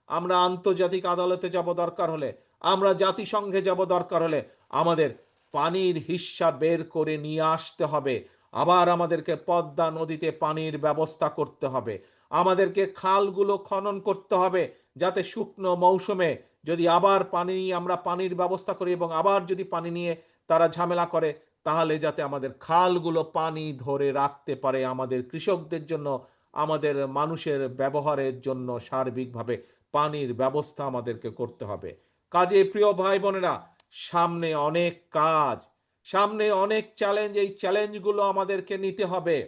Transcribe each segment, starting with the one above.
আমরা আন্তর্জাতিক আদালতে যাব দরকার হলে, আমরা জাতিসংঘে যাব দরকার হলে, আমাদের পানির হিস্যা বের করে নিয়ে আসতে হবে। আবার আমাদেরকে পদ্মা নদীতে পানির ব্যবস্থা করতে হবে। আমাদেরকে খালগুলো খনন করতে হবে, যাতে শুকনো মৌসুমে যদি আবার পানি নিয়ে আমরা পানির ব্যবস্থা করি এবং আবার যদি পানি নিয়ে তারা ঝামেলা করে, তাহলে যাতে আমাদের খালগুলো পানি ধরে রাখতে পারে আমাদের কৃষকদের জন্য, আমাদের মানুষের ব্যবহারের জন্য সার্বিকভাবে পানির ব্যবস্থা আমাদেরকে করতে হবে। কাজেই প্রিয় ভাই বোনেরা, সামনে অনেক কাজ, সামনে অনেক চ্যালেঞ্জ। এই চ্যালেঞ্জগুলো আমাদেরকে নিতে হবে।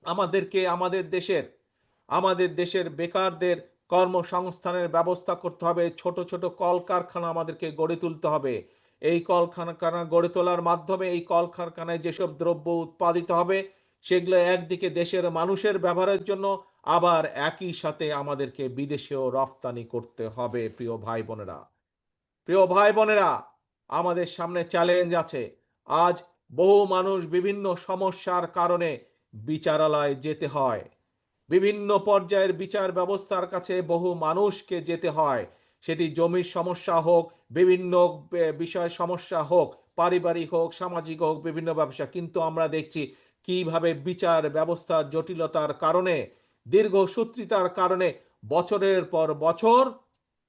আমাদেরকে আমাদের দেশের বেকারদের কর্মসংস্থানের ব্যবস্থা করতে হবে। ছোট ছোট কলকারখানা আমাদেরকে গড়ে তুলতে হবে। এই কলকারখানা গড়ে তোলার মাধ্যমে এই কলকারখানায় যেসব দ্রব্য উৎপাদিত হবে, সেগুলো একদিকে দেশের মানুষের ব্যবহারের জন্য, আবার একই সাথে আমাদেরকে বিদেশেও রফতানি করতে হবে। প্রিয় ভাই বোনেরা, আমাদের সামনে চ্যালেঞ্জ আছে। আজ বহু মানুষ বিভিন্ন সমস্যার কারণে বিচারালয়ে যেতে হয়। বিভিন্ন পর্যায়ের বিচার ব্যবস্থার কাছে বহু মানুষকে যেতে হয়। সেটি জমির সমস্যা হোক, বিভিন্ন বিষয় সমস্যা হোক, পারিবারিক হোক, সামাজিক হোক, বিভিন্ন ব্যবসা। কিন্তু আমরা দেখছি কিভাবে বিচার ব্যবস্থার জটিলতার কারণে, দীর্ঘসূত্রিতার কারণে বছরের পর বছর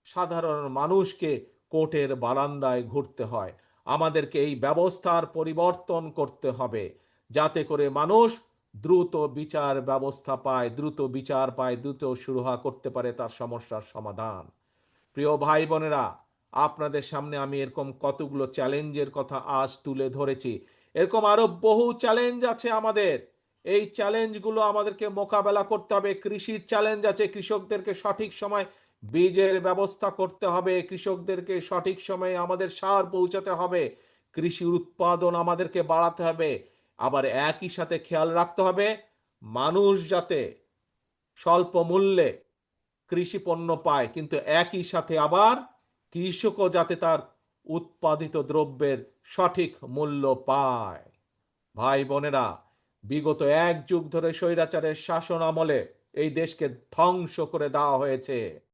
সাধারণ মানুষকে কোর্টের বারান্দায় ঘুরতে হয়। আমাদেরকে এই ব্যবস্থার পরিবর্তন করতে হবে, যাতে করে মানুষ দ্রুত বিচার ব্যবস্থা পায়, দ্রুত বিচার পায়, দ্রুত সুরাহা করতে পারে তার সমস্যার সমাধান। প্রিয় ভাই বোনেরা, আপনাদের সামনে আমি এরকম কতগুলো চ্যালেঞ্জের কথা আজ তুলে ধরেছি। এরকম আরো বহু চ্যালেঞ্জ আছে আমাদের। এই চ্যালেঞ্জগুলো আমাদেরকে মোকাবেলা করতে হবে। কৃষির চ্যালেঞ্জ আছে, কৃষকদেরকে সঠিক সময় বীজের ব্যবস্থা করতে হবে, কৃষকদেরকে সঠিক সময়ে আমাদের সার পৌঁছাতে হবে, কৃষির উৎপাদন আমাদেরকে বাড়াতে হবে। আবার একই সাথে খেয়াল রাখতে হবে মানুষ যাতে স্বল্প মূল্যে কৃষি পণ্য পায়, কিন্তু একই সাথে আবার কৃষকও যাতে তার উৎপাদিত দ্রব্যের সঠিক মূল্য পায়। ভাই বোনেরা, বিগত 1 যুগ ধরে স্বৈরাচারের শাসন আমলে এই দেশকে ধ্বংস করে দেওয়া হয়েছে।